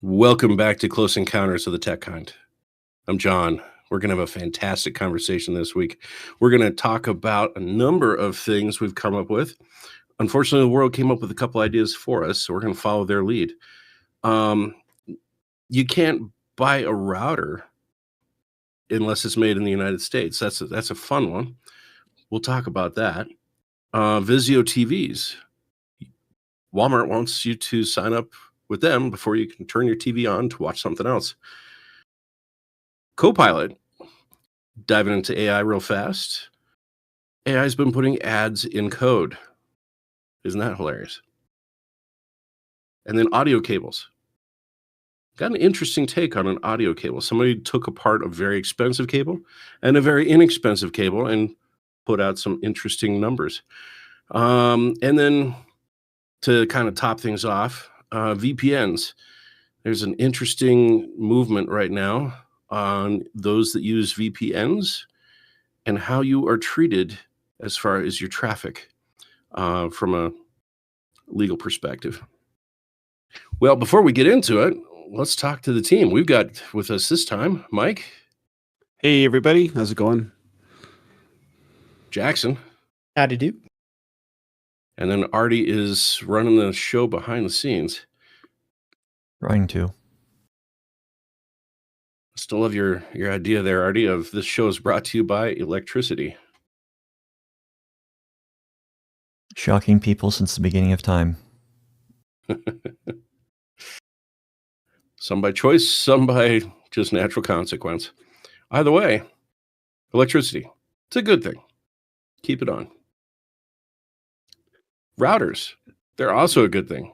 Welcome back to Close Encounters of the Tech Kind. I'm John. We're going to have a fantastic conversation this week. We're going to talk about a number of things we've come up with. Unfortunately, the world came up with a couple ideas for us, so we're going to follow their lead. You can't buy a router unless it's made in the United States. That's a fun one. We'll talk about that. Vizio TVs. Walmart wants you to sign up with them before you can turn your TV on to watch something else. Copilot, diving into AI real fast. AI's been putting ads in code. Isn't that hilarious? And then audio cables. Got an interesting take on an audio cable. Somebody took apart a very expensive cable and a very inexpensive cable and put out some interesting numbers. And then to kind of top things off, VPNs. There's an interesting movement right now on those that use VPNs and how you are treated as far as your traffic from a legal perspective. Well, before we get into it, let's talk to the team. We've got with us this time, Mike. Hey, everybody. How's it going? Jackson. Howdy do. And then Artie is running the show behind the scenes. Trying to. Still love your idea there, Artie, of this show is brought to you by electricity. Shocking people since the beginning of time. Some by choice, some by just natural consequence. Either way, electricity, it's a good thing. Keep it on. Routers, they're also a good thing.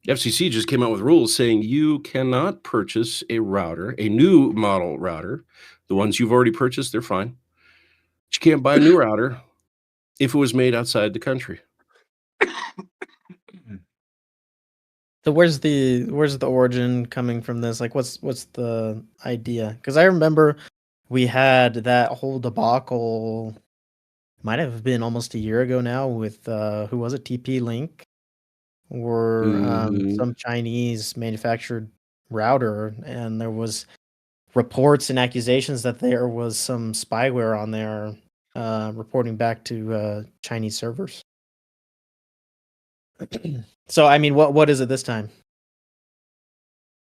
FCC just came out with rules saying you cannot purchase a router, a new model router. The ones you've already purchased, they're fine. But you can't buy a new router if it was made outside the country. So where's the origin coming from this? Like what's the idea? Because I remember we had that whole debacle, might have been almost a year ago now, with who was it, TP-Link, or some Chinese manufactured router, and there was reports and accusations that there was some spyware on there reporting back to Chinese servers. So, I mean, what is it this time?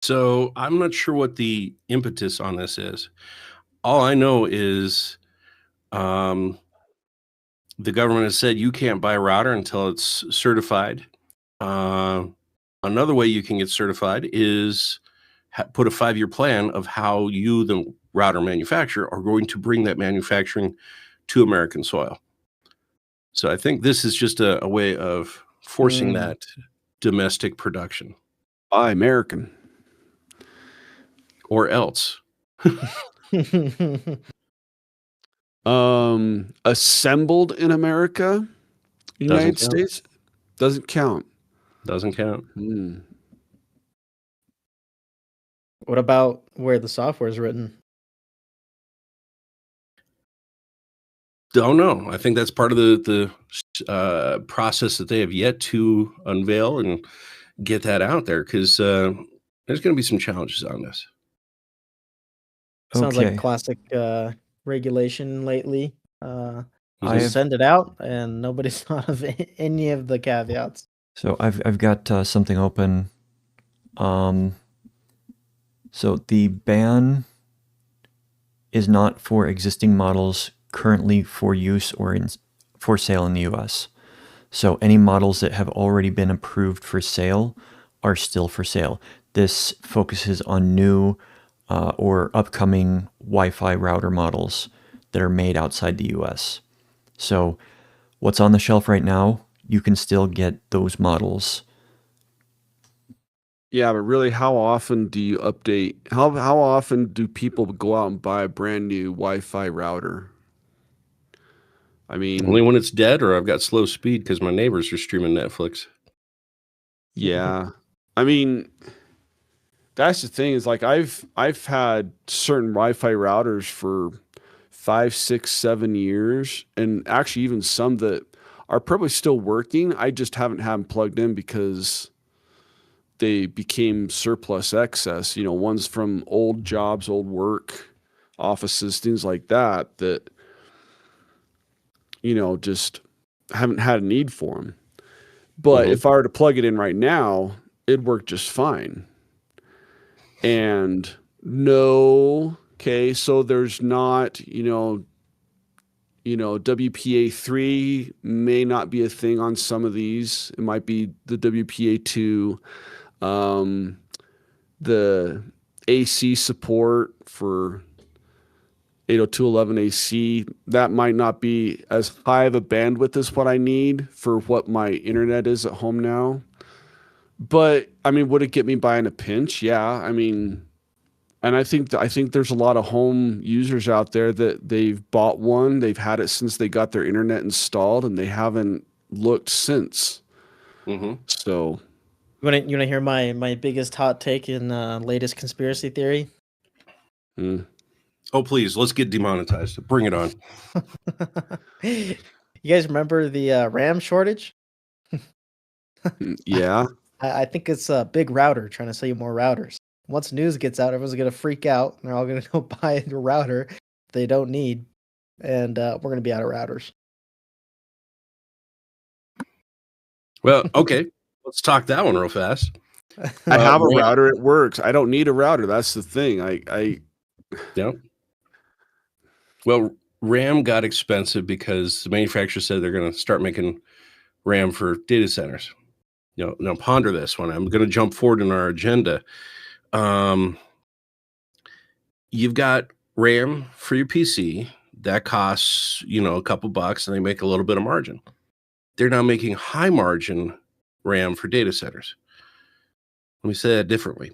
So I'm not sure what the impetus on this is. All I know is the government has said you can't buy a router until it's certified. Another way you can get certified is put a 5-year plan of how you, the router manufacturer, are going to bring that manufacturing to American soil. So I think this is just a way of forcing that domestic production. Buy American. Or else. Assembled in America, United States, doesn't count. Doesn't count. What about where the software is written? Don't know. I think that's part of the process that they have yet to unveil and get that out there, because there's going to be some challenges on this. Sounds like classic regulation lately. You just send it out and nobody's thought of any of the caveats. So I've got something open. So the ban is not for existing models currently for use or for sale in the US. So any models that have already been approved for sale are still for sale. This focuses on new or upcoming Wi-Fi router models that are made outside the US. So what's on the shelf right now, you can still get those models. Yeah, but really, how often do you update? How often do people go out and buy a brand new Wi-Fi router? I mean, only when it's dead or I've got slow speed because my neighbors are streaming Netflix. Yeah, I mean, that's the thing, is like I've had certain Wi-Fi routers for 5, 6, 7 years, and actually even some that are probably still working. I just haven't had them plugged in because they became surplus excess, ones from old jobs, old work, offices, things like that, just haven't had a need for them. But if I were to plug it in right now, it'd work just fine. And so there's not, WPA3 may not be a thing on some of these. It might be the WPA2, the AC support for 802.11ac. That might not be as high of a bandwidth as what I need for what my internet is at home now. But I mean, would it get me by in a pinch? Yeah. I mean, and I think there's a lot of home users out there that they've bought one, they've had it since they got their internet installed, and they haven't looked since. So, you want to hear my biggest hot take in latest conspiracy theory? Oh, please, let's get demonetized. Bring it on. You guys remember the RAM shortage? Yeah. I think it's a big router trying to sell you more routers. Once news gets out, everyone's going to freak out. And they're all going to go buy a router they don't need. And we're going to be out of routers. Well, okay. Let's talk that one real fast. I have a router. It works. I don't need a router. That's the thing. Yeah. Well, RAM got expensive because the manufacturer said they're going to start making RAM for data centers. Now ponder this one. I'm going to jump forward in our agenda. You've got RAM for your PC that costs, a couple bucks, and they make a little bit of margin. They're now making high margin RAM for data centers. Let me say that differently.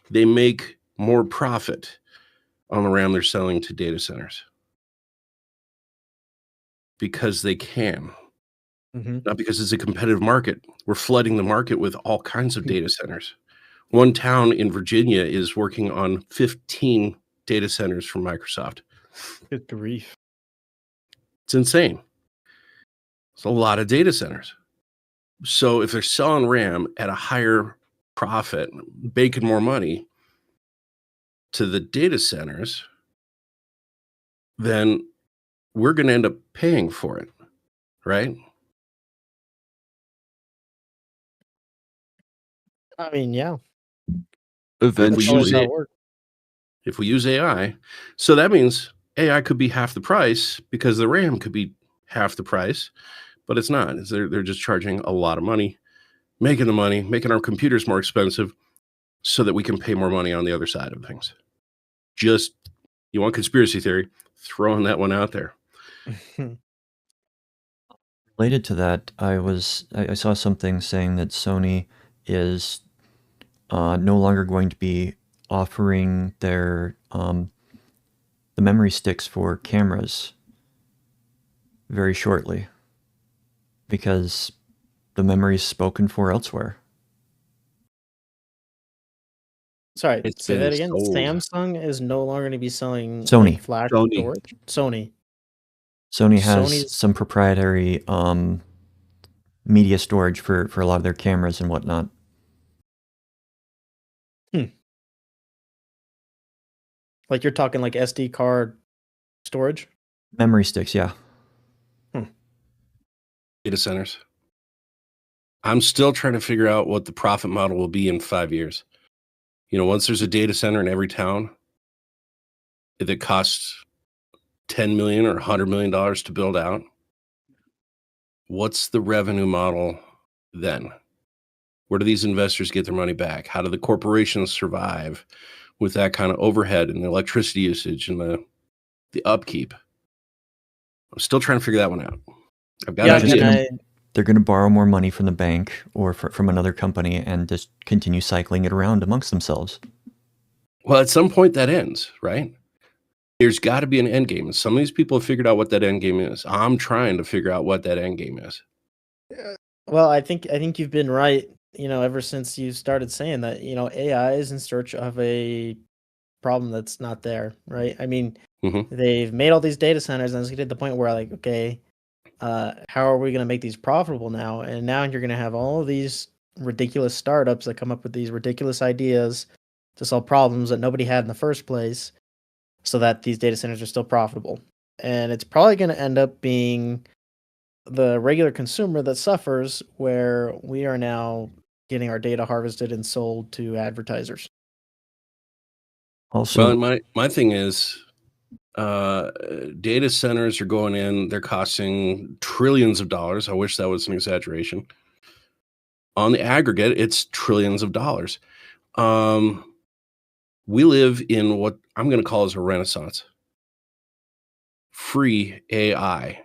They make more profit on the RAM they're selling to data centers because they can. Not because it's a competitive market. We're flooding the market with all kinds of data centers. One town in Virginia is working on 15 data centers from Microsoft. Good grief. It's insane. It's a lot of data centers. So if they're selling RAM at a higher profit, making more money to the data centers, then we're going to end up paying for it, right? I mean, yeah. Eventually. If we use AI, so that means AI could be half the price because the RAM could be half the price, but it's not. They're just charging a lot of money, making our computers more expensive so that we can pay more money on the other side of things. Just, you want conspiracy theory, throwing that one out there. Related to that, I saw something saying that Sony is no longer going to be offering their the memory sticks for cameras very shortly because the memory is spoken for elsewhere. Sorry, say that again. Samsung is no longer going to be selling Sony flash storage. Sony has some proprietary media storage for a lot of their cameras and whatnot. Like you're talking like SD card storage? Memory sticks, yeah. Data centers. I'm still trying to figure out what the profit model will be in 5 years. Once there's a data center in every town, if it costs $10 million or $100 million to build out, what's the revenue model then? Where do these investors get their money back? How do the corporations survive with that kind of overhead and the electricity usage and the upkeep? I'm still trying to figure that one out. I've got an idea. They're going to borrow more money from the bank or from another company and just continue cycling it around amongst themselves. Well, at some point that ends, right? There's got to be an end game. And some of these people have figured out what that end game is. I'm trying to figure out what that end game is. Well, I think you've been right, ever since you started saying that, AI is in search of a problem that's not there, right? I mean, they've made all these data centers and it's getting to the point where okay, how are we going to make these profitable now? And now you're going to have all of these ridiculous startups that come up with these ridiculous ideas to solve problems that nobody had in the first place, so that these data centers are still profitable. And it's probably going to end up being the regular consumer that suffers, where we are now getting our data harvested and sold to advertisers. Also, Well, my thing is, data centers are going in, they're costing trillions of dollars. I wish that was an exaggeration. On the aggregate, it's trillions of dollars. We live in what I'm going to call as a renaissance. Free AI.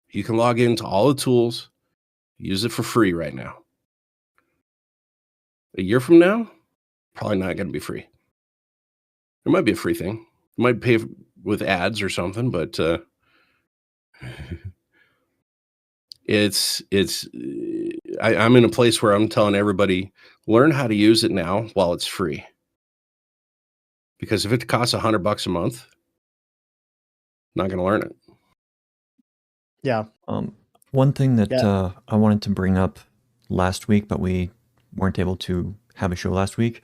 You can log into all the tools, use it for free right now. A year from now, probably not going to be free. It might be a free thing. You might pay with ads or something, but I'm in a place where I'm telling everybody, learn how to use it now while it's free. Because if it costs $100 a month, not going to learn it. Yeah. one thing that Yeah. I wanted to bring up last week, but we weren't able to have a show last week.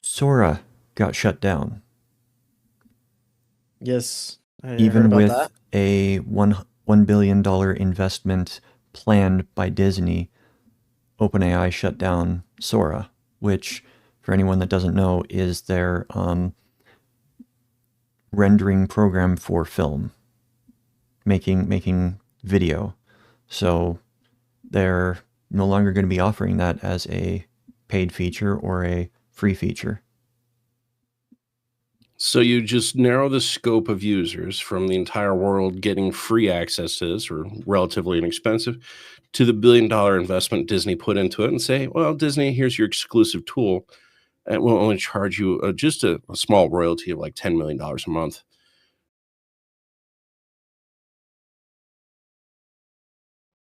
Sora got shut down. Yes. I heard Even about with that. a $1 billion investment planned by Disney, OpenAI shut down Sora, which, for anyone that doesn't know, is their rendering program for film, making video. So they're no longer going to be offering that as a paid feature or a free feature. So you just narrow the scope of users from the entire world getting free access to this, or relatively inexpensive, to the $1 billion investment Disney put into it, and say, well, Disney, here's your exclusive tool, and we'll only charge you just a small royalty of like $10 million a month.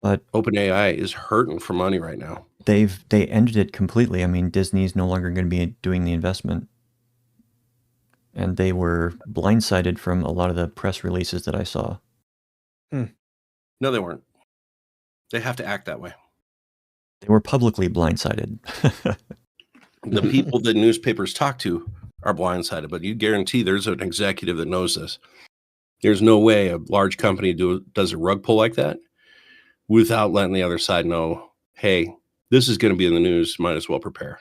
But OpenAI is hurting for money right now. they ended it completely. I mean, Disney's no longer going to be doing the investment. And they were blindsided from a lot of the press releases that I saw. No, they weren't. They have to act that way. They were publicly blindsided. The people that newspapers talk to are blindsided, but you guarantee there's an executive that knows this. There's no way a large company does a rug pull like that without letting the other side know, hey, this is going to be in the news. Might as well prepare.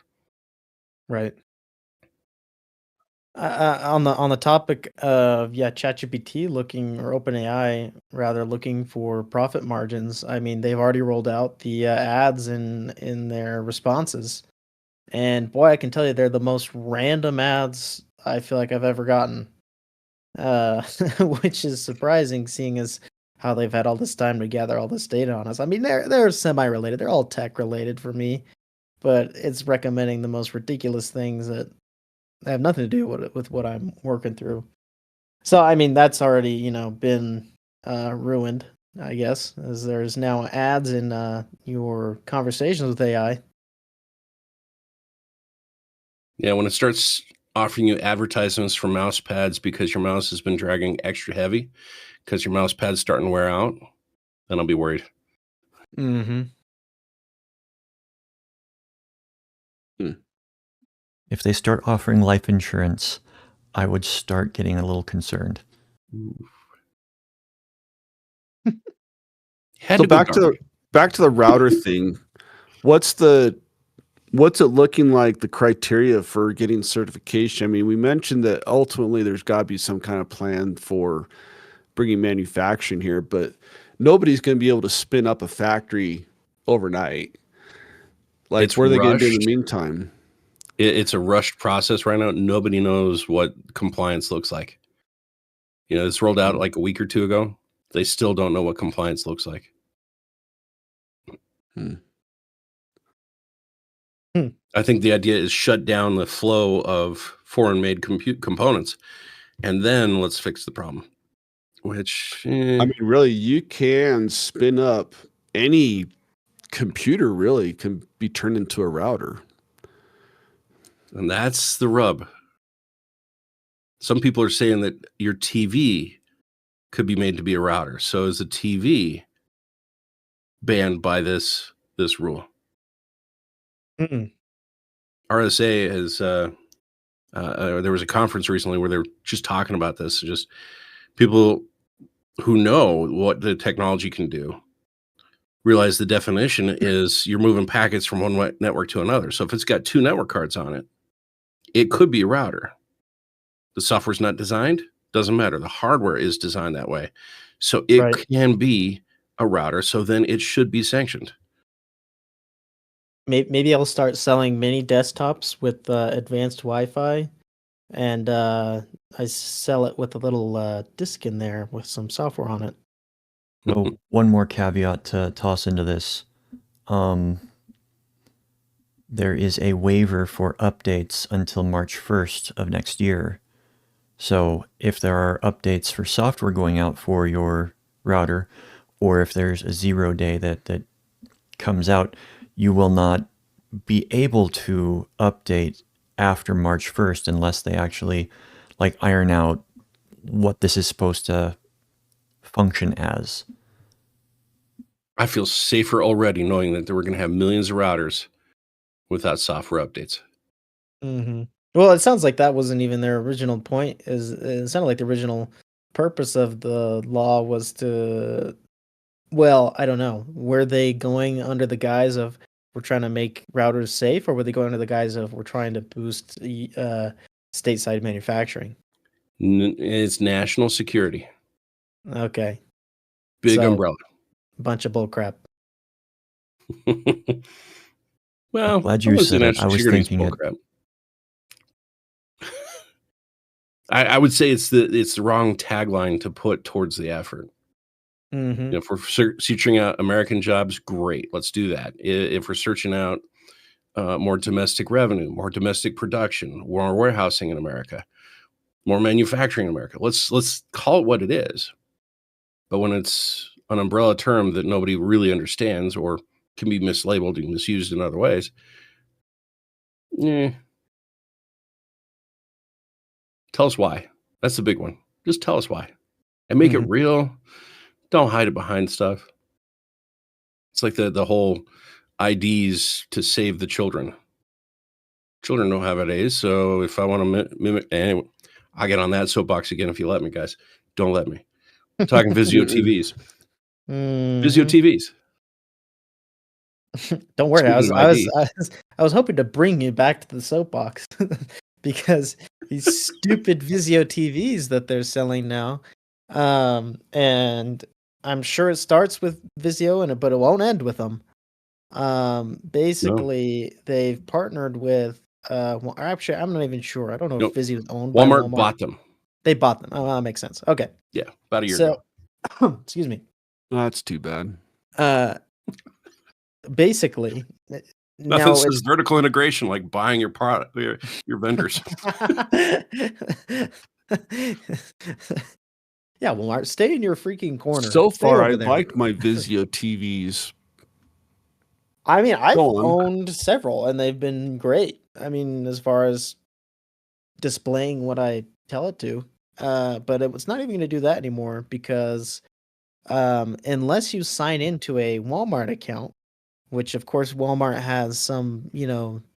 Right. On the topic of ChatGPT looking, or OpenAI rather, looking for profit margins. I mean, they've already rolled out the ads in their responses, and boy, I can tell you they're the most random ads I feel like I've ever gotten, which is surprising, seeing as how they've had all this time to gather all this data on us. I mean, they're semi-related. They're all tech related for me, but it's recommending the most ridiculous things that have nothing to do with what I'm working through. So I mean, that's already been ruined, I guess, as there's now ads in your conversations with AI. Yeah, when it starts offering you advertisements for mouse pads because your mouse has been dragging extra heavy because your mouse pad's starting to wear out, then I'll be worried. Mm-hmm. If they start offering life insurance, I would start getting a little concerned. So back to the router thing. What's it looking like, the criteria for getting certification? I mean, we mentioned that ultimately there's got to be some kind of plan for bringing manufacturing here, but nobody's going to be able to spin up a factory overnight. Like, It's what are they going to do in rushed. the meantime? It's a rushed process right now. Nobody knows what compliance looks like. It's rolled out like a week or two ago. They still don't know what compliance looks like. I think the idea is shut down the flow of foreign-made components, and then let's fix the problem. Which, I mean, really, you can spin up any computer. Really, can be turned into a router. And that's the rub. Some people are saying that your TV could be made to be a router. So is the TV banned by this rule. Mm-mm. RSA has there was a conference recently where they were just talking about this. Just people who know what the technology can do realize the definition is you're moving packets from one network to another. So if it's got 2 network cards on it, it could be a router. The software's not designed, doesn't matter. The hardware is designed that way. So it Right. can be a router. So then it should be sanctioned. Maybe I'll start selling mini desktops with advanced Wi-Fi, and I sell it with a little disk in there with some software on it. So one more caveat to toss into this. There is a waiver for updates until March 1st of next year. So if there are updates for software going out for your router, or if there's a 0 day that comes out, you will not be able to update after March 1st unless they actually like iron out what this is supposed to function as. I feel safer already knowing that we're going to have millions of routers without software updates. Mm-hmm. Well, it sounds like that wasn't even their original point. It sounded like the original purpose of the law was to, well, I don't know. Were they going under the guise of we're trying to make routers safe, or were they going under the guise of we're trying to boost stateside manufacturing? It's national security. Okay. Big So, umbrella. Bunch of bull crap. Well, Glad you said it. I was thinking it. I would say it's the wrong tagline to put towards the effort. Mm-hmm. You know, if we're searching out American jobs, great, let's do that. If we're searching out more domestic revenue, more domestic production, more warehousing in America, more manufacturing in America, let's call it what it is. But when it's an umbrella term that nobody really understands or can be mislabeled and misused in other ways, tell us why. That's the big one. Just tell us why and make it real. Don't hide it behind stuff. It's like the whole IDs to save the children. Children don't have IDs, so if I want to mimic, anyway, I'll get on that soapbox again if you let me, guys. Don't let me. I'm talking Vizio TVs. Vizio TVs. Don't worry, I Speaking of was hoping to bring you back to the soapbox because these stupid Vizio TVs that they're selling now, and I'm sure it starts with Vizio, but it won't end with them. Basically, they've partnered with. Well, actually, I'm not even sure. I don't know if Vizio is owned by Walmart. Bought them. They bought them. Oh, that makes sense. Okay. Yeah, about a year ago. Excuse me. That's too bad. Basically, nothing says vertical integration like buying your product, your vendors. Yeah, Walmart, stay in your freaking corner. So far, I liked my Vizio TVs. I mean, I've owned several, and they've been great. I mean, as far as displaying what I tell it to, but it's not even going to do that anymore because unless you sign into a Walmart account, which of course Walmart has some,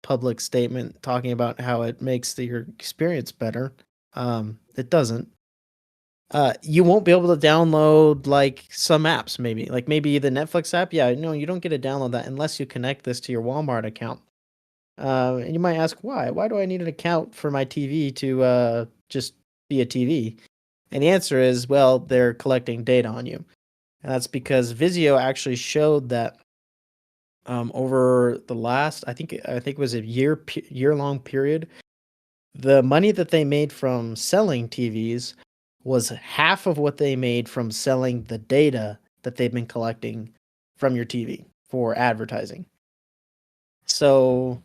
public statement talking about how it makes your experience better. It doesn't. You won't be able to download like some apps, maybe the Netflix app. Yeah, no, you don't get to download that unless you connect this to your Walmart account. And you might ask why? Why do I need an account for my TV to just be a TV? And the answer is, well, they're collecting data on you. And that's because Vizio actually showed that over the last, I think it was a year-long period, the money that they made from selling TVs was half of what they made from selling the data that they've been collecting from your TV for advertising. So,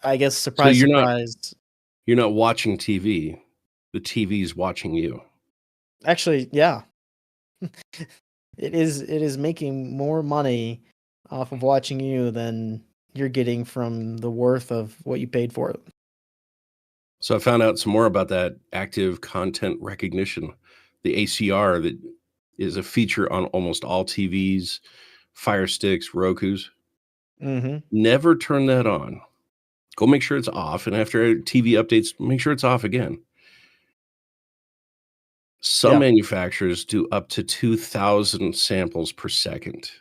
I guess surprise. You're not watching TV. The TV's watching you. Actually, yeah. It is making more money off of watching you than you're getting from the worth of what you paid for it. So I found out some more about that active content recognition, the ACR, that is a feature on almost all TVs Fire Sticks, Rokus. Mm-hmm. Never turn that on. Go make sure it's off, and after TV updates, make sure it's off again. Some manufacturers do up to 2,000 samples per second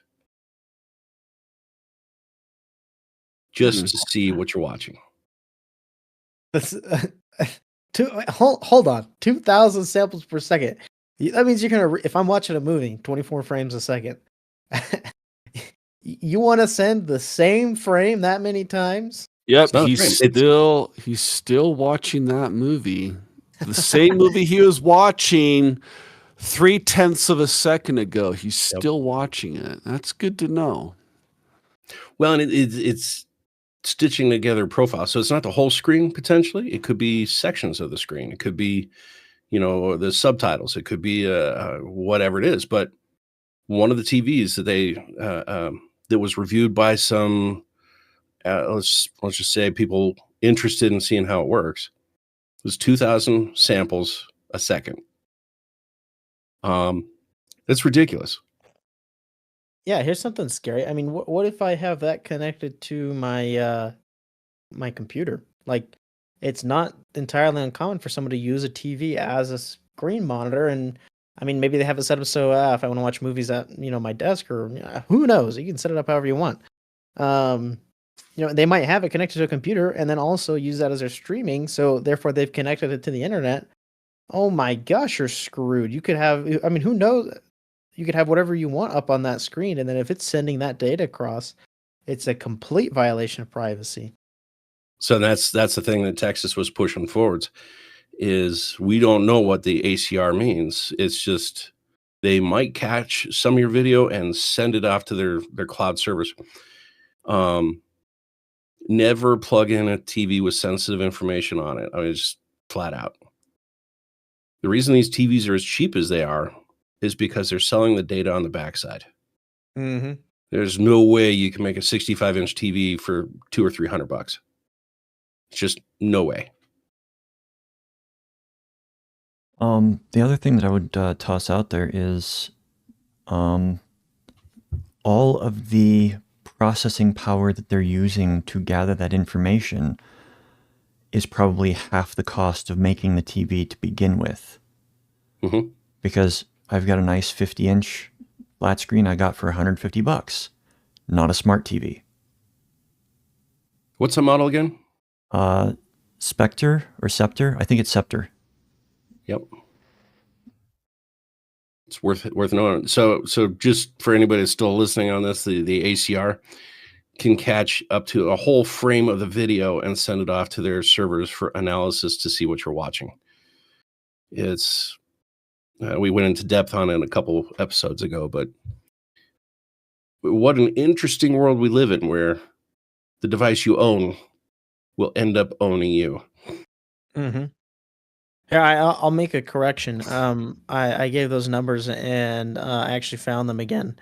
just to see what you're watching. That's hold on, 2,000 samples per second. That means you're gonna. If I'm watching a movie, 24 frames a second, you want to send the same frame that many times? Yep, he's still watching that movie. The same movie he was watching 0.3 of a second ago. He's still watching it. That's good to know. Well, and it's stitching together profiles. So it's not the whole screen, potentially. It could be sections of the screen. It could be, the subtitles. It could be whatever it is. But one of the TVs that that was reviewed by some, let's just say people interested in seeing how it works, was 2,000 samples a second. That's ridiculous. Yeah, here's something scary. I mean, what if I have that connected to my my computer? Like, it's not entirely uncommon for someone to use a TV as a screen monitor, and I mean, maybe they have it set up so if I want to watch movies at my desk, or who knows, you can set it up however you want. They might have it connected to a computer and then also use that as their streaming. So therefore, they've connected it to the internet. Oh my gosh, you're screwed. You could have, I mean, who knows? You could have whatever you want up on that screen, and then if it's sending that data across, it's a complete violation of privacy. So that's the thing that Texas was pushing forwards, is we don't know what the ACR means. It's just they might catch some of your video and send it off to their cloud servers. Never plug in a TV with sensitive information on it. I mean, just flat out. The reason these TVs are as cheap as they are is because they're selling the data on the backside. Mm-hmm. There's no way you can make a 65-inch TV for $200 or $300. It's just no way. The other thing that I would toss out there is all of the processing power that they're using to gather that information is probably half the cost of making the TV to begin with. Mm-hmm. Because I've got a nice 50-inch flat screen I got for $150. Not a smart TV. What's the model again? Spectre or Scepter? I think it's Scepter. Yep. It's worth knowing. So just for anybody that's still listening on this, the ACR can catch up to a whole frame of the video and send it off to their servers for analysis to see what you're watching. It's we went into depth on it a couple episodes ago, but what an interesting world we live in, where the device you own will end up owning you. Mm-hmm. Yeah, I'll make a correction. I gave those numbers and I actually found them again.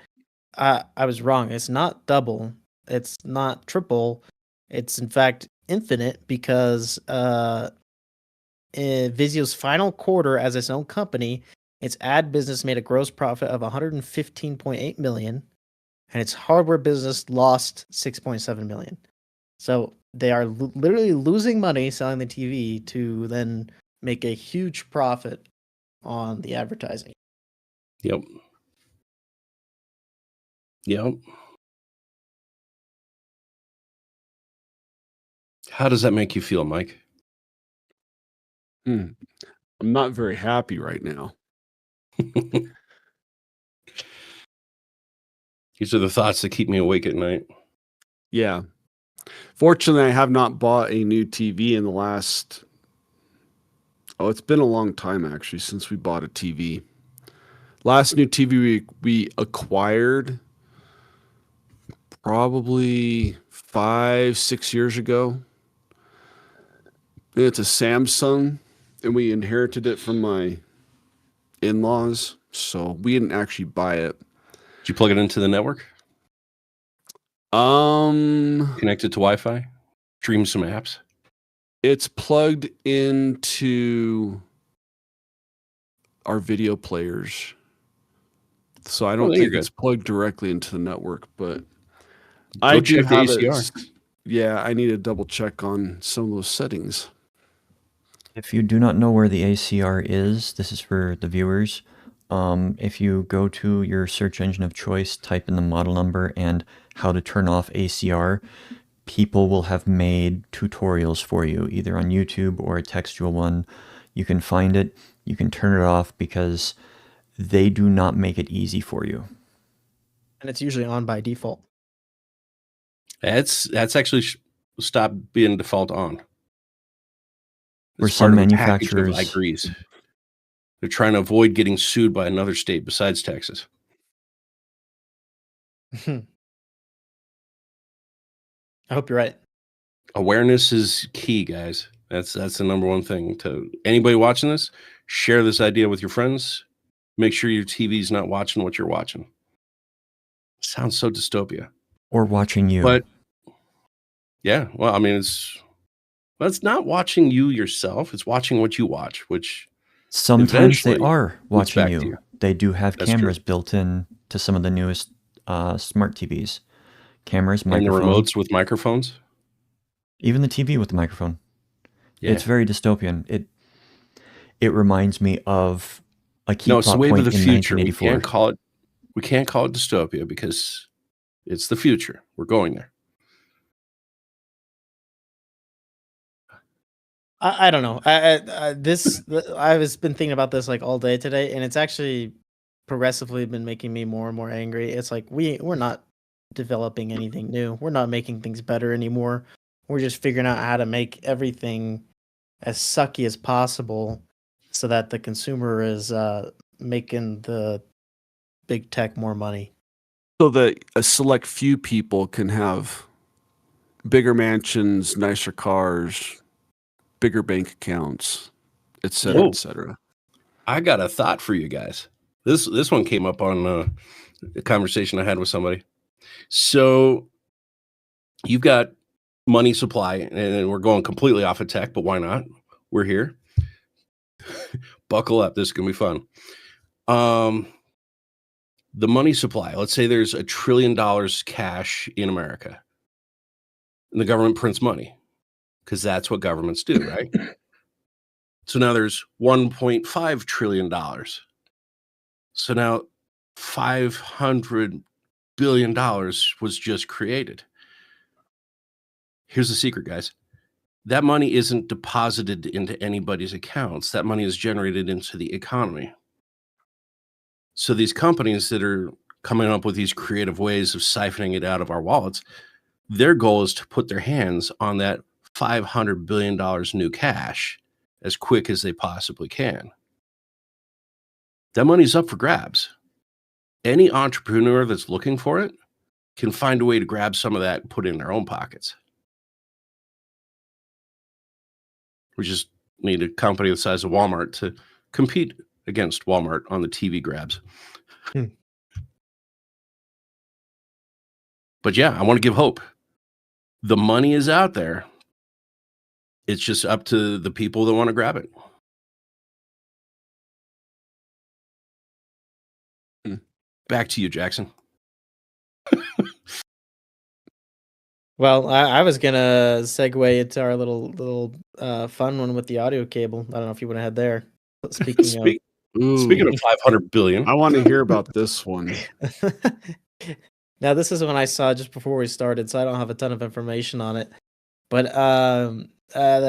I was wrong. It's not double. It's not triple. It's in fact infinite, because in Vizio's final quarter as its own company, its ad business made a gross profit of $115.8 million, and its hardware business lost $6.7 million. So they are literally losing money selling the TV to then make a huge profit on the advertising. Yep. How does that make you feel, Mike? I'm not very happy right now. These are the thoughts that keep me awake at night. Yeah. Fortunately, I have not bought a new TV in the last... it's been a long time, actually, since we bought a TV. Last new TV we acquired probably 5-6 years ago. It's a Samsung, and we inherited it from my in-laws, so we didn't actually buy it. Did you plug it into the network? Connected to Wi-Fi? Stream some apps? It's plugged into our video players. so I don't then you're think it's plugged directly into the network, but Go I do check the have ACR. it. Yeah, I need to double check on some of those settings. If you do not know where the ACR is, this is for the viewers. If you go to your search engine of choice, type in the model number and how to turn off ACR, people will have made tutorials for you, either on YouTube or a textual one. You can find it, you can turn it off, because they do not make it easy for you. And it's usually on by default. That's actually stopped being default on. For It's some part of a package of manufacturers, agrees. They're trying to avoid getting sued by another state besides Texas. I hope you're right. Awareness is key, guys. That's the number one thing. To anybody watching this, share this idea with your friends. Make sure your TV's not watching what you're watching. Sounds so dystopia. or watching you. But yeah, well, I mean, it's not watching you yourself. It's watching what you watch, which Sometimes they eventually are watching back to you. you. They do have That's cameras true. built in to some of the newest smart TVs. Cameras, And the microphone, remotes with microphones. even the TV with the microphone. Yeah. It's very dystopian. It reminds me of a key No, it's the plot wave of point the in future. We 1984. can't call it dystopia because it's the future. We're going there. I don't know. I was been thinking about this like all day today, and it's actually progressively been making me more and more angry. It's like we're not developing anything new. We're not making things better anymore. We're just figuring out how to make everything as sucky as possible, so that the consumer is making the big tech more money. So that a select few people can have bigger mansions, nicer cars, bigger bank accounts, et cetera, Whoa. et cetera. I got a thought for you guys. This one came up on a conversation I had with somebody. So you've got money supply, and we're going completely off of tech, but why not? We're here. Buckle up. This is going to be fun. The money supply. Let's say there's $1 trillion cash in America, and the government prints money because that's what governments do, right? So now there's $1.5 trillion. So now $500 billion was just created. Here's the secret, guys. That money isn't deposited into anybody's accounts. That money is generated into the economy. So these companies that are coming up with these creative ways of siphoning it out of our wallets, their goal is to put their hands on that $500 billion new cash as quick as they possibly can. That money's up for grabs. Any entrepreneur that's looking for it can find a way to grab some of that and put it in their own pockets. We just need a company the size of Walmart to compete against Walmart on the TV grabs. But yeah, I want to give hope. The money is out there. It's just up to the people that want to grab it. Back to you, Jackson. Well, I was gonna segue into our little fun one with the audio cable. I don't know if you want to head there. Speaking Speaking of 500 billion, I want to hear about this one. Now, this is one I saw just before we started, so I don't have a ton of information on it. But the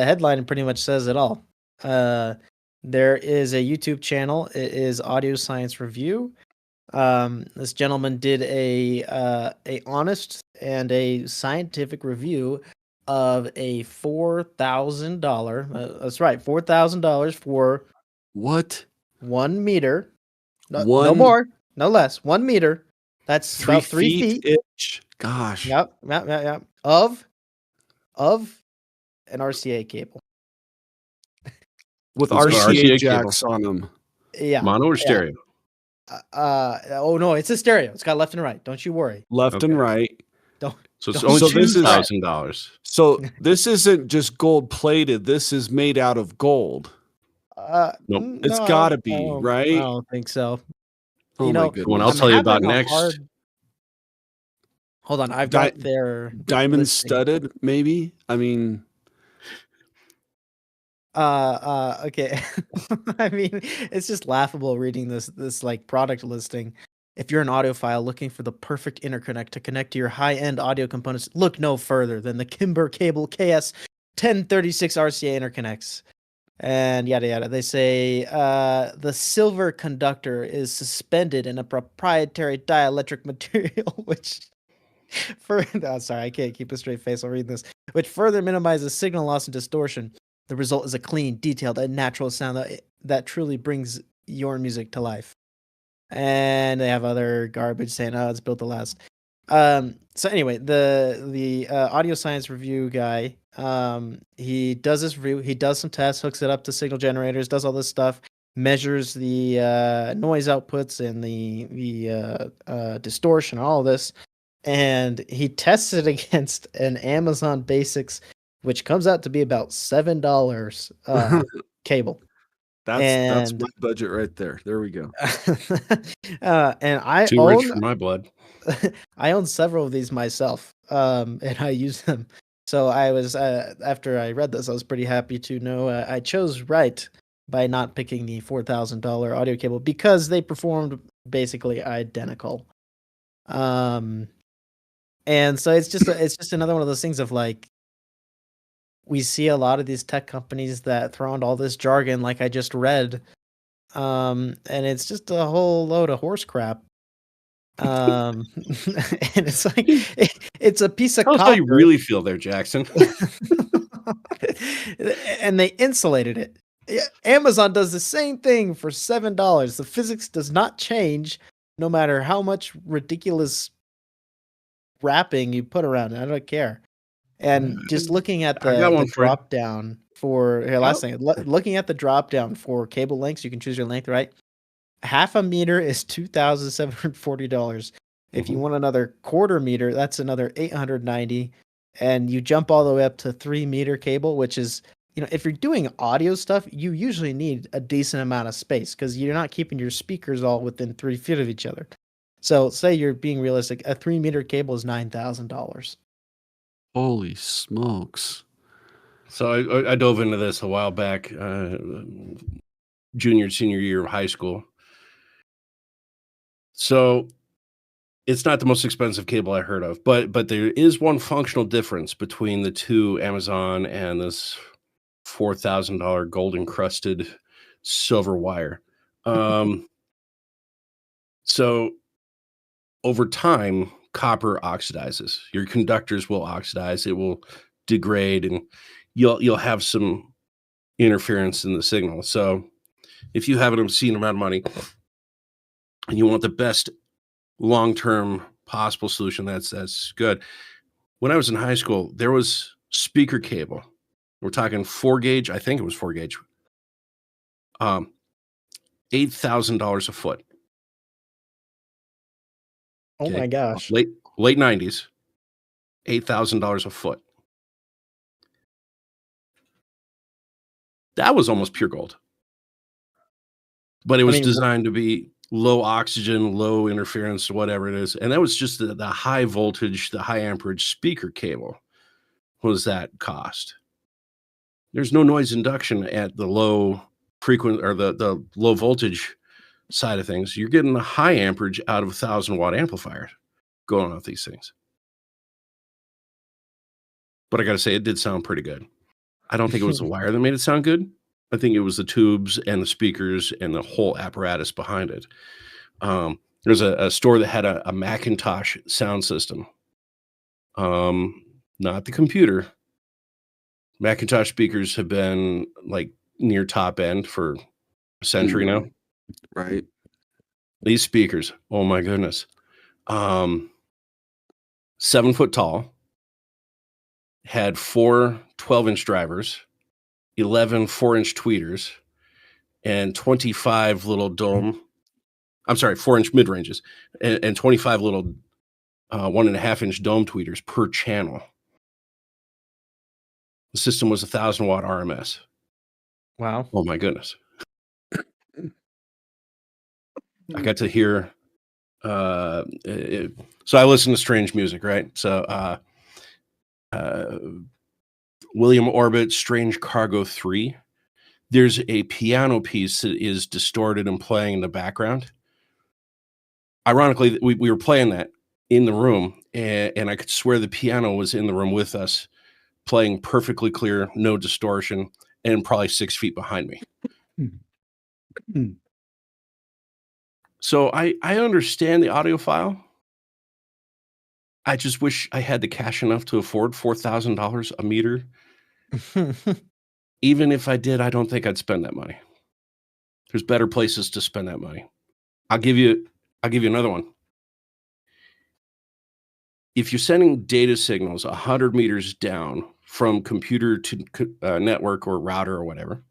headline pretty much says it all. There is a YouTube channel. It is Audio Science Review. This gentleman did a honest and a scientific review of a $4,000. That's right, $4,000 for What? 1 meter. No more, no less. 1 meter. That's about 3 feet. Ish. Gosh. Yep. Of an RCA cable. With Let's go RCA RCA jacks on them. Yeah. mono or stereo? Oh no, it's a stereo. It's got left and right. Don't you worry. Left and right. Don't. So it's Don't- only So this is- $2,000. So this isn't just gold plated. This is made out of gold. Nope. It's gotta be, right? I don't think so. Oh You my know, goodness. One I'll I'm tell you about having a next. hard. Hold on, I've Di- got their Diamond listing. studded, maybe. I mean, Okay. I mean, it's just laughable reading this like product listing. If you're an audiophile looking for the perfect interconnect to connect to your high-end audio components, look no further than the Kimber Cable KS 1036 RCA interconnects. And yada yada. They say the silver conductor is suspended in a proprietary dielectric material, which sorry, I can't keep a straight face while reading this. Which further minimizes signal loss and distortion. The result is a clean, detailed, and natural sound that truly brings your music to life. And they have other garbage saying, "Oh, it's built to last." So anyway, the audio science review guy, he does this review. He does some tests, hooks it up to signal generators, does all this stuff, measures the noise outputs and the distortion, all of this, and he tests it against an Amazon Basics, which comes out to be about $7 cable. that's And my budget right there. There we go. and I Too rich own for my blood. I own several of these myself, and I use them. So I was after I read this, I was pretty happy to know I chose right by not picking the $4,000 audio cable because they performed basically identical. And so it's just another one of those things of like we see a lot of these tech companies that throw out all this jargon, like I just read, and it's just a whole load of horse crap. And it's like it's a piece of Tell us how you copper, really feel there, Jackson. and they insulated it. Amazon does the same thing for $7. The physics does not change no matter how much ridiculous wrapping you put around it. I don't care. And just looking at I got the one for you. drop down for here, last thing, looking at the drop down for cable lengths, you can choose your length, right? Half a meter is $2,740. If you want another quarter meter, that's another $890. And you jump all the way up to 3-meter cable, which is, if you're doing audio stuff, you usually need a decent amount of space because you're not keeping your speakers all within 3 feet of each other. So say you're being realistic, a 3-meter cable is $9,000. Holy smokes. So I dove into this a while back, junior, senior year of high school. So it's not the most expensive cable I heard of, but there is one functional difference between the two Amazon and this $4,000 gold encrusted silver wire. So over time, copper oxidizes. Your conductors will oxidize. It will degrade, and you'll have some interference in the signal. So if you have an obscene amount of money and you want the best long-term possible solution, that's good. When I was in high school, there was speaker cable. We're talking 4-gauge. I think it was 4-gauge. $8,000 a foot. Oh Okay. my gosh. Late 90s, $8,000 a foot. That was almost pure gold. But it was designed to be low oxygen, low interference, whatever it is. And that was just the high voltage, the high amperage speaker cable was that cost. There's no noise induction at the low frequency or the low voltage side of things. You're getting the high amperage out of 1,000-watt amplifier going off these things. But I got to say, it did sound pretty good. I don't think it was the wire that made it sound good. I think it was the tubes and the speakers and the whole apparatus behind it. There's a store that had a Macintosh sound system. Not the computer. Macintosh speakers have been like near top end for a century now. Right. These speakers, oh my goodness. 7 foot tall, had 4 12-inch drivers, 11 4-inch tweeters, and 25 little dome. I'm sorry, 4-inch mid ranges, and 25 little 1.5-inch dome tweeters per channel. The system was 1,000-watt RMS. Wow. Oh my goodness. I got to hear. So I listen to strange music, right? So William Orbit, Strange Cargo 3. There's a piano piece that is distorted and playing in the background. Ironically, we were playing that in the room, and I could swear the piano was in the room with us, playing perfectly clear, no distortion, and probably 6 feet behind me. So I understand the audiophile. I just wish I had the cash enough to afford $4,000 a meter. Even if I did, I don't think I'd spend that money. There's better places to spend that money. I'll give you another one. If you're sending data signals 100 meters down from computer to network or router or whatever,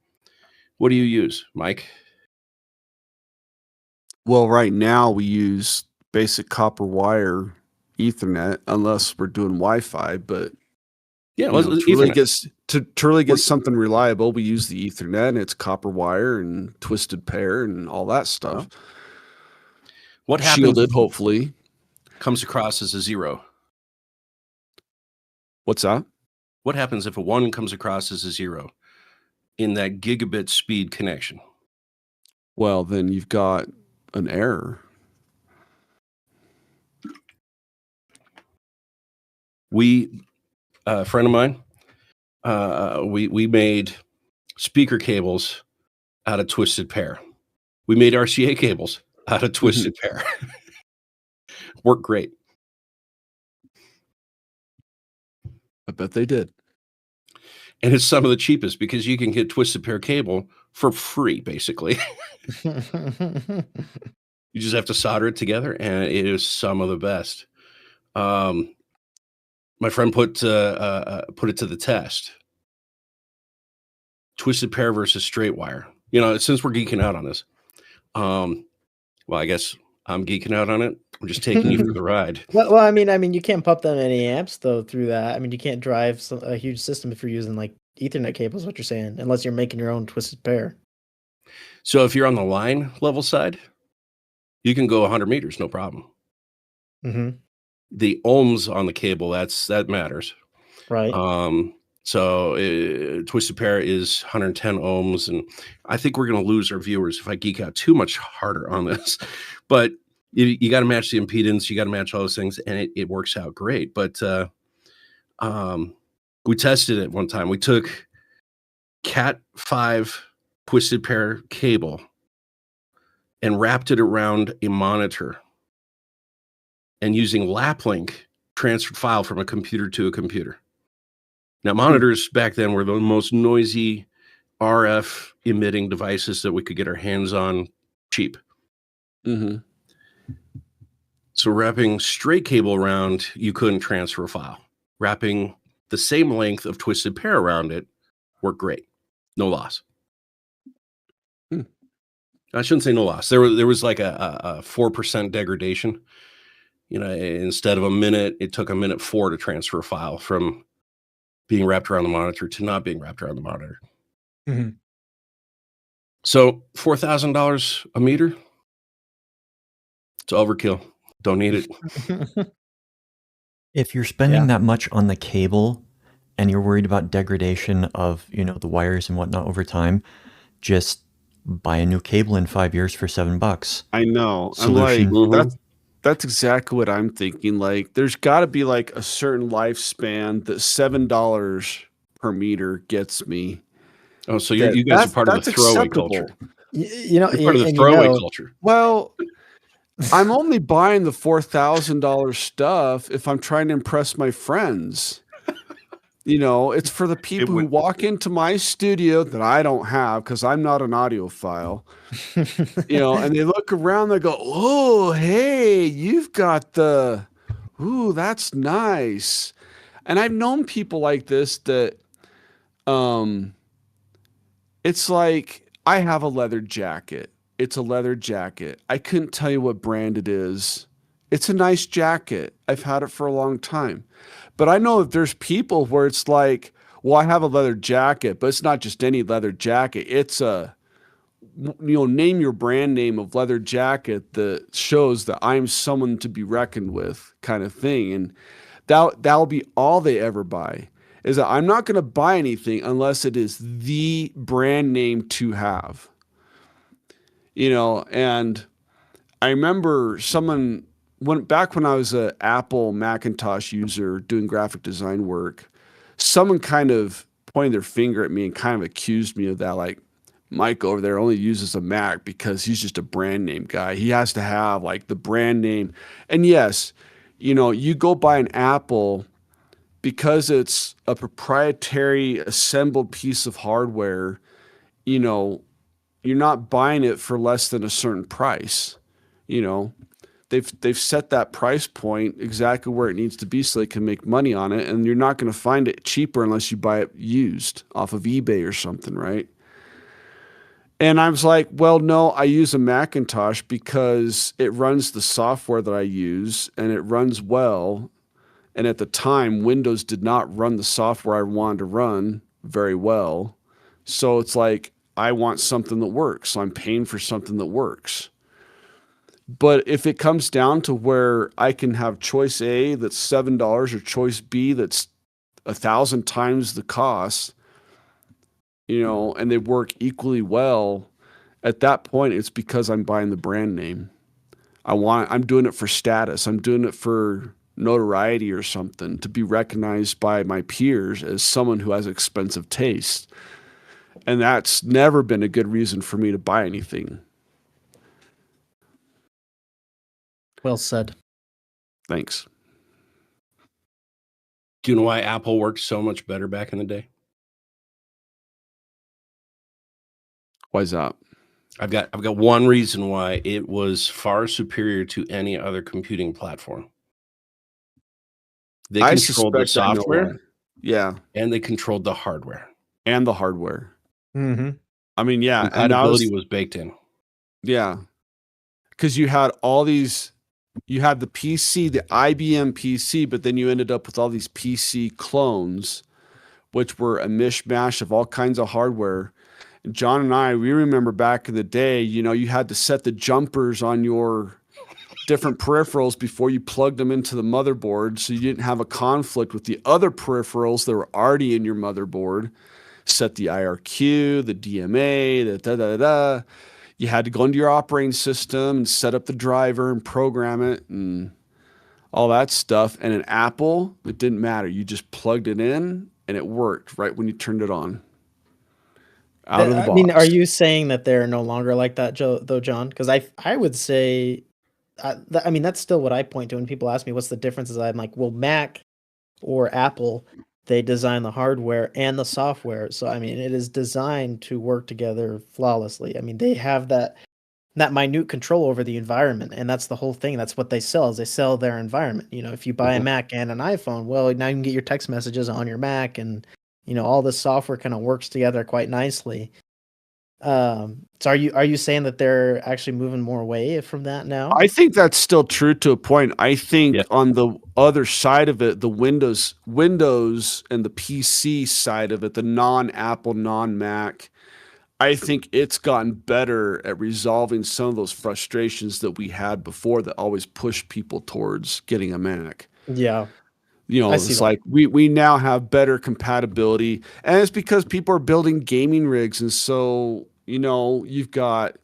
what do you use, Mike? Well, right now we use basic copper wire Ethernet, unless we're doing Wi-Fi. But yeah, to really get something reliable, we use the Ethernet, and it's copper wire and twisted pair and all that stuff. What happens? Shielded, hopefully. Comes across as a 0. What's that? What happens if a 1 comes across as a 0 in that gigabit speed connection? Well, then you've got an error. A friend of mine, we made speaker cables out of twisted pair. We made RCA cables out of twisted pair. Worked great. I bet they did. And it's some of the cheapest because you can get twisted pair cable for free, basically. You just have to solder it together, and it is some of the best. My friend put it to the test. Twisted pair versus straight wire. Since we're geeking out on this, well, I guess I'm geeking out on it. I'm just taking you for the ride. Well, I mean, you can't pump that many amps though through that. I mean, you can't drive a huge system if you're using like Ethernet cables. What you're saying, unless you're making your own twisted pair. So if you're on the line level side, you can go 100 meters, no problem. The ohms on the cable, that matters, right? So twisted pair is 110 ohms, and I think we're going to lose our viewers if I geek out too much harder on this. But you got to match the impedance, you got to match all those things, and it works out great. But we tested it one time. We took Cat 5 twisted pair cable and wrapped it around a monitor, and using LapLink transferred file from a computer to a computer. Now, monitors back then were the most noisy RF emitting devices that we could get our hands on cheap. So wrapping straight cable around, you couldn't transfer a file. Wrapping the same length of twisted pair around it worked great. No loss. I shouldn't say no loss. There was like a 4% degradation. Instead of a minute, it took a minute 4 to transfer a file from being wrapped around the monitor to not being wrapped around the monitor. So $4,000 a meter, it's overkill. Don't need it. If you're spending that much on the cable and you're worried about degradation of, the wires and whatnot over time, just buy a new cable in 5 years for $7. I know. Solution. I'm like, that's exactly what I'm thinking. Like, there's got to be like a certain lifespan that $7 per meter gets me. Oh, so you guys are part of the throwaway culture. You're part of the throwaway culture. Well, I'm only buying the $4,000 stuff if I'm trying to impress my friends. It's for the people who walk into my studio that I don't have because I'm not an audiophile. And they look around, they go, "Oh, hey, you've got that's nice." And I've known people like this that, it's like, I have a leather jacket. It's a leather jacket. I couldn't tell you what brand it is. It's a nice jacket. I've had it for a long time. But I know that there's people where it's like, well, I have a leather jacket, but it's not just any leather jacket. It's a name your brand name of leather jacket that shows that I'm someone to be reckoned with, kind of thing. And that'll be all they ever buy, is that I'm not going to buy anything unless it is the brand name to have. And I remember back when I was an Apple Macintosh user doing graphic design work, someone kind of pointed their finger at me and kind of accused me of that, like, Mike over there only uses a Mac because he's just a brand name guy. He has to have like the brand name. And yes, you go buy an Apple because it's a proprietary assembled piece of hardware, you're not buying it for less than a certain price. They've set that price point exactly where it needs to be so they can make money on it. And you're not going to find it cheaper unless you buy it used off of eBay or something, right? And I was like, well, no, I use a Macintosh because it runs the software that I use and it runs well. And at the time, Windows did not run the software I wanted to run very well. So it's like, I want something that works. So I'm paying for something that works. But if it comes down to where I can have choice A that's $7 or choice B that's 1,000 times the cost, and they work equally well, at that point, it's because I'm buying the brand name. I'm doing it for status. I'm doing it for notoriety or something, to be recognized by my peers as someone who has expensive taste. And that's never been a good reason for me to buy anything. Well said. Thanks. Do you know why Apple worked so much better back in the day? Why is that? I've got one reason why it was far superior to any other computing platform. They controlled the software, yeah, and they controlled the hardware. And the hardware. Mm-hmm. I mean, yeah, compatibility was baked in. Yeah, because you had all these. You had the PC, the IBM PC, but then you ended up with all these PC clones, which were a mishmash of all kinds of hardware. And John and I, we remember back in the day, you had to set the jumpers on your different peripherals before you plugged them into the motherboard, so you didn't have a conflict with the other peripherals that were already in your motherboard. Set the IRQ, the DMA, the da-da-da-da. You had to go into your operating system and set up the driver and program it and all that stuff. And in Apple, it didn't matter. You just plugged it in and it worked right when you turned it on. Out of the box. I mean, are you saying that they're no longer like that, though, John? Because I would say, I mean, that's still what I point to when people ask me what's the difference. Is I'm like, well, Mac or Apple, they design the hardware and the software. So, I mean, it is designed to work together flawlessly. I mean, they have that minute control over the environment. And that's the whole thing. That's what they sell, is they sell their environment. If you buy a Mac and an iPhone, well, now you can get your text messages on your Mac, and, all this software kind of works together quite nicely. So are you saying that they're actually moving more away from that now? I think that's still true to a point. I think on the other side of it, the Windows and the PC side of it, the non-Apple, non-Mac, I think it's gotten better at resolving some of those frustrations that we had before that always pushed people towards getting a Mac. Yeah. It's like we now have better compatibility, and it's because people are building gaming rigs. And so, you've got,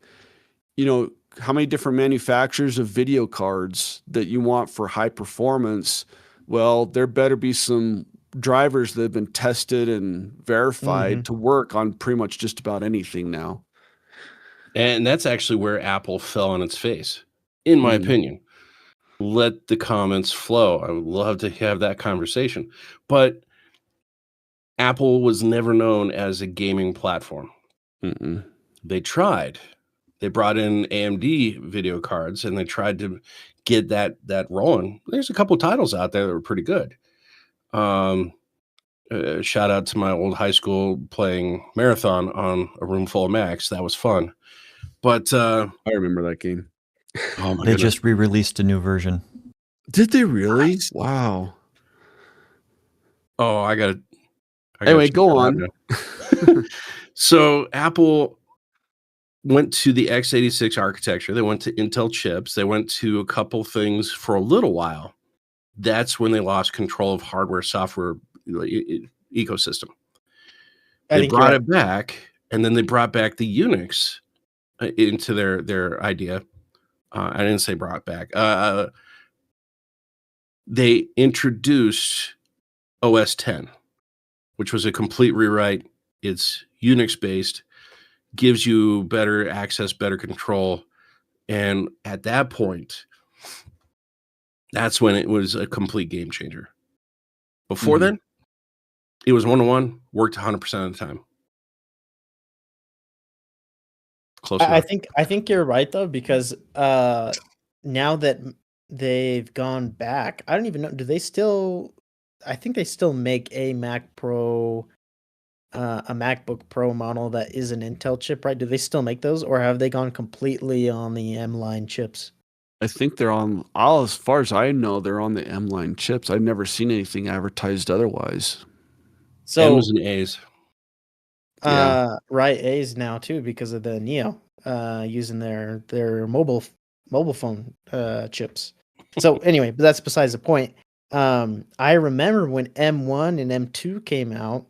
how many different manufacturers of video cards that you want for high performance. Well, there better be some drivers that have been tested and verified to work on pretty much just about anything now. And that's actually where Apple fell on its face, in my opinion. Let the comments flow. I would love to have that conversation. But Apple was never known as a gaming platform. They tried. They brought in AMD video cards and they tried to get that rolling. There's a couple titles out there that were pretty good. Shout out to my old high school playing Marathon on a room full of Macs. That was fun. But I remember that game. Oh my They goodness. just re-released a new version. Did they really? Wow. Oh, I got it. Anyway, go on. So Apple went to the x86 architecture. They went to Intel chips. They went to a couple things for a little while. That's when they lost control of hardware, software ecosystem. They brought it back, and then they brought back the Unix into their idea. I didn't say brought back. They introduced OS 10, which was a complete rewrite. It's Unix based, gives you better access, better control. And at that point, that's when it was a complete game changer. Before then, it was 1-to-1, worked 100% of the time. Close enough. I think you're right though, because now that they've gone back, I don't even know. Do they still? I think they still make a Mac Pro, a MacBook Pro model that is an Intel chip, right? Do they still make those, or have they gone completely on the M-line chips? I think they're on, as far as I know, they're on the M-line chips. I've never seen anything advertised otherwise. So M's and A's. right, A's now too because of the Neo, using their mobile phone chips. So anyway, but that's besides the point. I remember when M1 and M2 came out,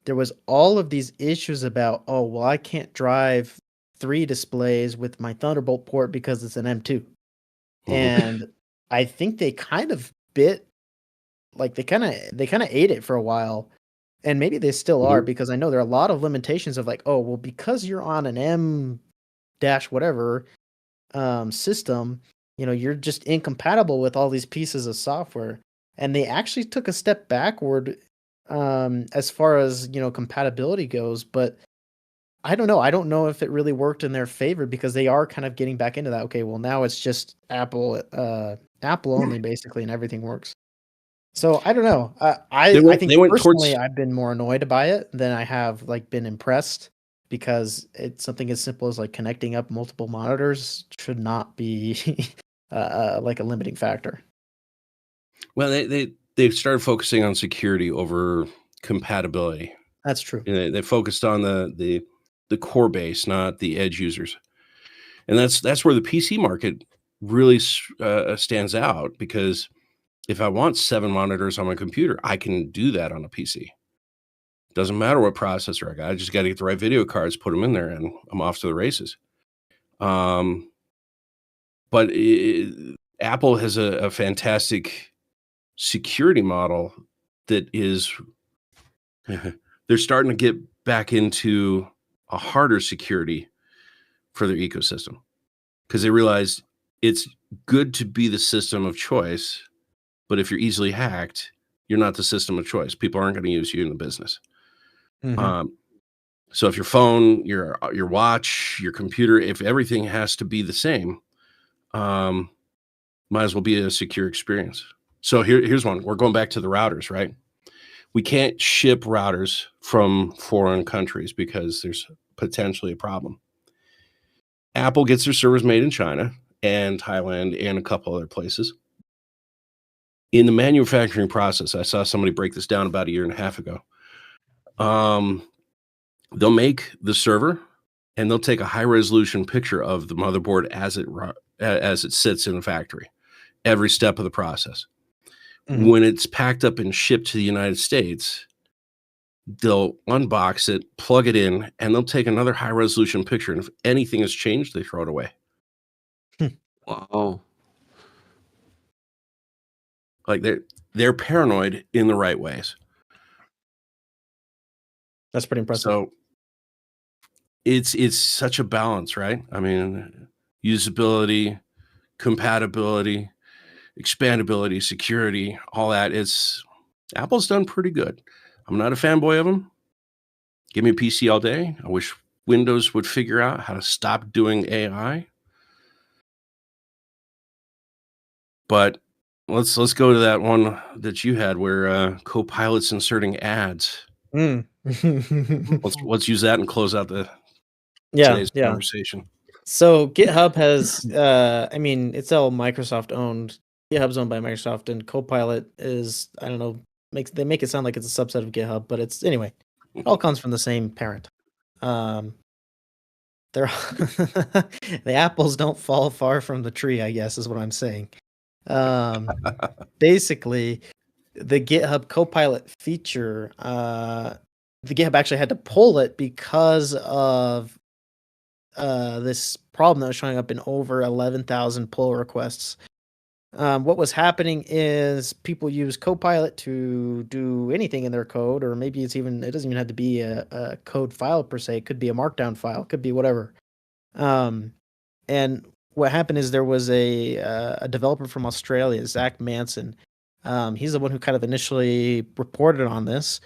there was all of these issues about, oh, well, I can't drive 3 displays with my Thunderbolt port because it's an M2. And I think they kind of they kind of ate it for a while, and maybe they still are, because I know there are a lot of limitations of like, oh, well, because you're on an M dash whatever system, you're just incompatible with all these pieces of software. And they actually took a step backward as far as compatibility goes, but I don't know. I don't know if it really worked in their favor, because they are kind of getting back into that. Okay, well, now it's just Apple only basically, and everything works. So I don't know. I think personally, I've been more annoyed by it than I have been impressed, because it's something as simple as connecting up multiple monitors should not be a limiting factor. Well, they started focusing on security over compatibility. That's true. They focused on the core base, not the edge users, and that's where the PC market really stands out, because if I want 7 monitors on my computer, I can do that on a PC. Doesn't matter what processor I got. I just got to get the right video cards, put them in there, and I'm off to the races. But Apple has a fantastic security model that is they're starting to get back into a harder security for their ecosystem, because they realize it's good to be the system of choice, but if you're easily hacked, you're not the system of choice. People aren't going to use you in the business. So if your phone, your watch, your computer, if everything has to be the same, might as well be a secure experience. So here's one. We're going back to the routers, right? We can't ship routers from foreign countries because there's potentially a problem. Apple gets their servers made in China and Thailand and a couple other places. In the manufacturing process, I saw somebody break this down about 1.5 years ago. They'll make the server, and they'll take a high-resolution picture of the motherboard as it sits in the factory, every step of the process. When it's packed up and shipped to the United States, they'll unbox it, plug it in, and they'll take another high-resolution picture. And if anything has changed, they throw it away. Wow. They're paranoid in the right ways. That's pretty impressive. So it's such a balance, right? I mean, usability, compatibility, expandability, security, all that. Apple's done pretty good. I'm not a fanboy of them. Give me a PC all day. I wish Windows would figure out how to stop doing AI. But let's go to that one that you had where Copilot's inserting ads. Let's use that and close out today's conversation. So GitHub has, I mean, it's all Microsoft owned. GitHub's owned by Microsoft, and Copilot is, I don't know, they make it sound like it's a subset of GitHub, but it's, anyway, it all comes from the same parent. They're the apples don't fall far from the tree, I guess is what I'm saying. Basically, the GitHub Copilot feature, the GitHub actually had to pull it because of this problem that was showing up in over 11,000 pull requests. What was happening is people use Copilot to do anything in their code, or maybe it doesn't even have to be a code file per se. It could be a markdown file, it could be whatever. And what happened is there was a developer from Australia, Zach Manson. He's the one who kind of initially reported on this,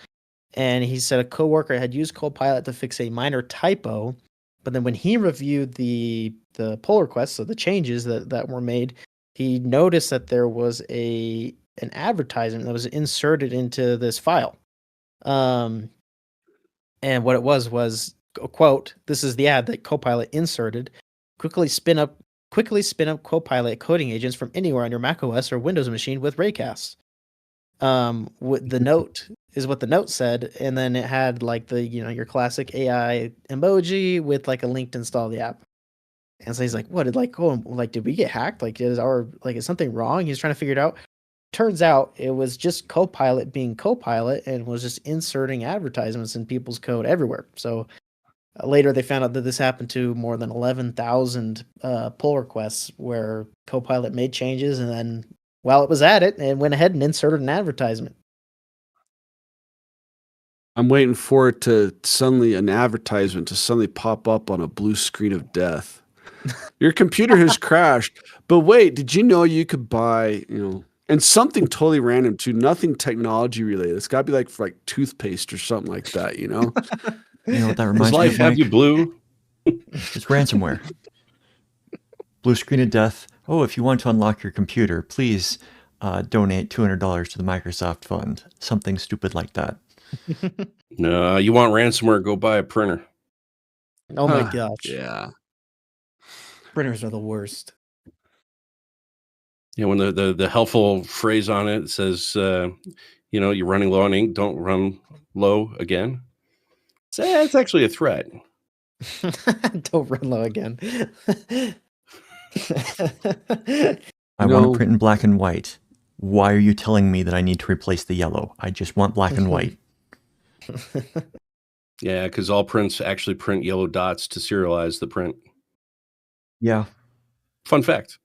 and he said a coworker had used Copilot to fix a minor typo, but then when he reviewed the pull requests, so the changes that were made, he noticed that there was an advertisement that was inserted into this file. And what it was a quote, "This is the ad that Copilot inserted. Quickly spin up Copilot coding agents from anywhere on your macOS or Windows machine with Raycast." The note is what the note said, and then it had like your classic AI emoji with like a link to install the app. And so he's like, "What did did we get hacked? Is something wrong?" He's trying to figure it out. Turns out it was just Copilot being Copilot and was just inserting advertisements in people's code everywhere. So later they found out that this happened to more than 11,000 pull requests where Copilot made changes, and then while it was at it, and went ahead and inserted an advertisement. I'm waiting for it to an advertisement to suddenly pop up on a blue screen of death. Your computer has crashed, but wait, did you know you could buy, and something totally random too, nothing technology related. It's got to be like for toothpaste or something like that, You know what that Does reminds me life of, have Mike? you blue? It's ransomware. Blue screen of death. Oh, if you want to unlock your computer, please donate $200 to the Microsoft Fund. Something stupid like that. No, you want ransomware, go buy a printer. Oh my gosh. Yeah. Printers are the worst. When the helpful phrase on it says, you're running low on ink, don't run low again. It's actually a threat. Don't run low again. I want to print in black and white. Why are you telling me that I need to replace the yellow? I just want black and white. Yeah, because all prints actually print yellow dots to serialize the print. Yeah. Fun fact.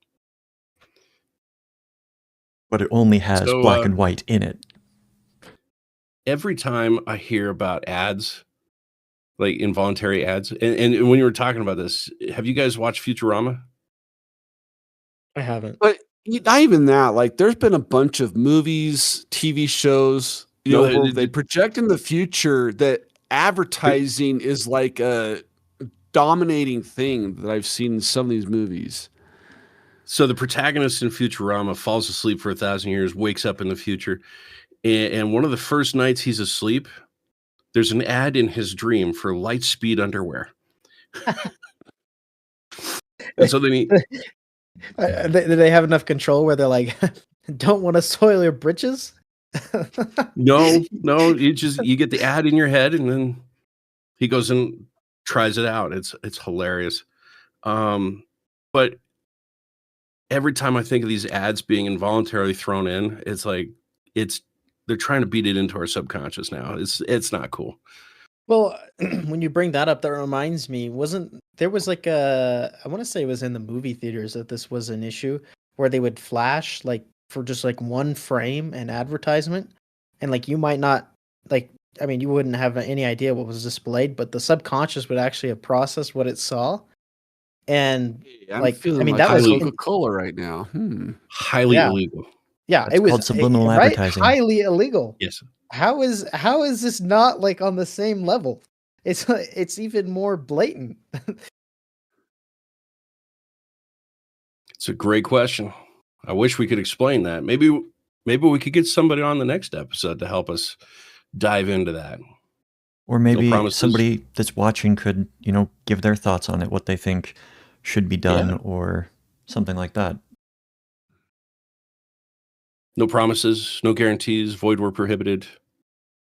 But it only has black and white in it. Every time I hear about ads, like involuntary ads, and when you were talking about this, have you guys watched Futurama? I haven't. But not even that. There's been a bunch of movies, TV shows, where they project in the future that advertising is like a dominating thing that I've seen in some of these movies. So the protagonist in Futurama falls asleep for 1,000 years, wakes up in the future, and one of the first nights he's asleep, there's an ad in his dream for Lightspeed underwear. And so then do they have enough control where they're like, "Don't want to soil your britches"? No, you get the ad in your head, and then he goes and tries it out. It's hilarious. But every time I think of these ads being involuntarily thrown in, it's like they're trying to beat it into our subconscious now. It's not cool. Well, when you bring that up, that reminds me, there was I want to say it was in the movie theaters that this was an issue where they would flash for just one frame an advertisement, and you might not you wouldn't have any idea what was displayed, but the subconscious would actually have processed what it saw. And that was Coca-Cola right now. Highly illegal. Yeah, That's called subliminal advertising. Highly illegal. Yes. How is this not on the same level? It's even more blatant. It's a great question. I wish we could explain that. Maybe we could get somebody on the next episode to help us dive into that. Or maybe somebody that's watching could, give their thoughts on it, what they think should be done, or something like that. No promises, no guarantees, void where prohibited.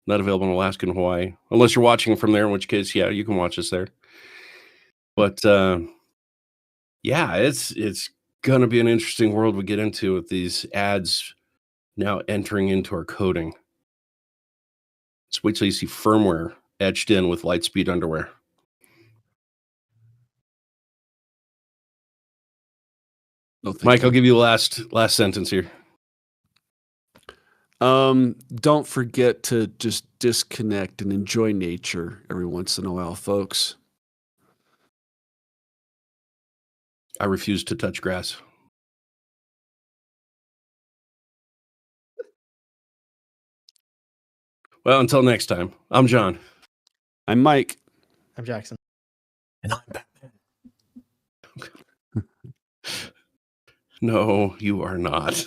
Not available in Alaska and Hawaii. Unless you're watching from there, in which case, yeah, you can watch us there. But yeah, it's gonna be an interesting world we get into with these ads now entering into our coding. Just wait till you see firmware etched in with Lightspeed underwear. No, thank Mike, you. I'll give you the last sentence here. Don't forget to just disconnect and enjoy nature every once in a while, folks. I refuse to touch grass. Well, until next time, I'm John. I'm Mike. I'm Jackson. And I'm Batman. No, you are not.